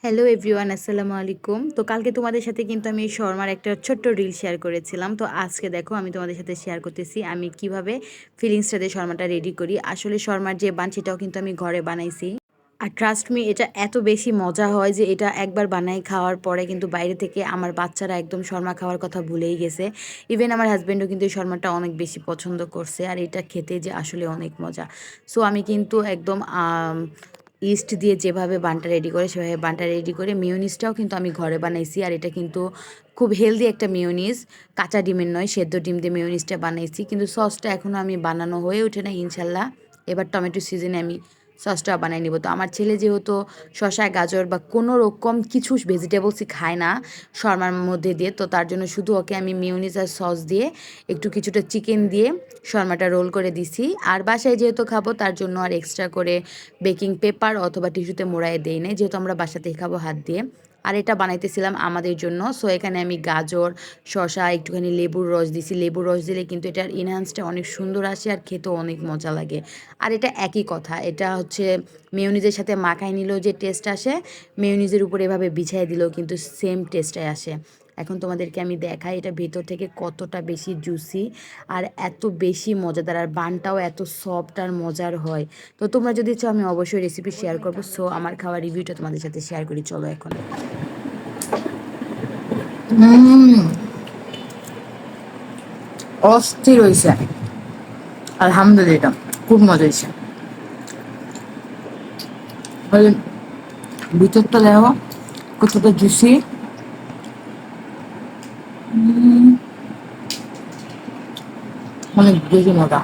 Hello everyone, আসসালামু আলাইকুম। তো কালকে তোমাদের সাথে কিন্তু আমি শর্মার একটা ছোট্ট রিল শেয়ার করেছিলাম। তো আজকে দেখো আমি তোমাদের সাথে শেয়ার করতেছি আমি কিভাবে ফিলিংসটা দিয়ে শর্মাটা রেডি করি। আসলে শর্মার যে বান সেটাও কিন্তু আমি ঘরে বানাইছি। আর ট্রাস্ট মি, এটা এত বেশি মজা হয় যে এটা একবার বানাই খাওয়ার পরে কিন্তু বাইরে থেকে আমার বাচ্চারা একদম শর্মা খাওয়ার কথা ভুলেই গেছে। ইভেন আমার হাজব্যান্ডও কিন্তু এই শর্মাটা অনেক বেশি পছন্দ করছে, আর এটা খেতে যে আসলে অনেক মজা। সো আমি কিন্তু একদম ইস্ট দিয়ে যেভাবে বানটা রেডি করে সেভাবে বানটা রেডি করে মিওনিজটাও কিন্তু আমি ঘরে বানাইছি। আর এটা কিন্তু খুব হেলদি একটা মিওনিজ, কাঁচা ডিমের নয়, সেদ্ধ ডিম দিয়ে মিওনিজটা বানাইছি। কিন্তু সসটা এখনও আমি বানানো হয়ে ওঠে না, ইনশাল্লাহ এবার টমেটো সিজনে আমি সসটা বানিয়ে নিব। তো আমার ছেলে যেহেতু শসা গাজর বা কোনো রকম কিছু ভেজিটেবলসই খায় না শর্মার মধ্যে দিয়ে, তো তার জন্য শুধু ওকে আমি মিওনিজ আর সস দিয়ে একটু কিছুটা চিকেন দিয়ে শর্মাটা রোল করে দিছি। আর বাসায় যেহেতু খাবো তার জন্য আর এক্সট্রা করে বেকিং পেপার অথবা টিস্যুতে মোড়ায় দেই নাই, যেহেতু আমরা বাসাতেই খাবো হাত দিয়ে। আর এটা বানাইতেছিলাম আমাদের জন্য। সো এখানে আমি গাজর, শসা, একটুখানি লেবুর রস দিছি। লেবুর রস দিলে কিন্তু এটার ইনহ্যান্সটা অনেক সুন্দর আসে আর খেতেও অনেক মজা লাগে। আর এটা একই কথা, এটা হচ্ছে মেয়োনিজের সাথে মাখায় নিলেও যে টেস্ট আসে, মেয়োনিজের উপরে এভাবে বিছাই দিলেও কিন্তু সেম টেস্টটাই আসে। এখন তোমাদেরকে আমি দেখাই এটা ভেতর থেকে কতটা বেশি জুসি আর এত বেশি মজাদার, আর বানটাও এত সফট আর মজার হয়। তো তোমরা যদি চাও আমি অবশ্যই রেসিপি শেয়ার করবো। সো আমার খাওয়ার রিভিউটা তোমাদের সাথে শেয়ার করি, চলো এখন। অস্থির হয়েছে, আলহামদুলিল্লাহ খুব মজা হয়েছে। ভিতরটা দেখো কতটা জুসি, অনেক বেশি মজা।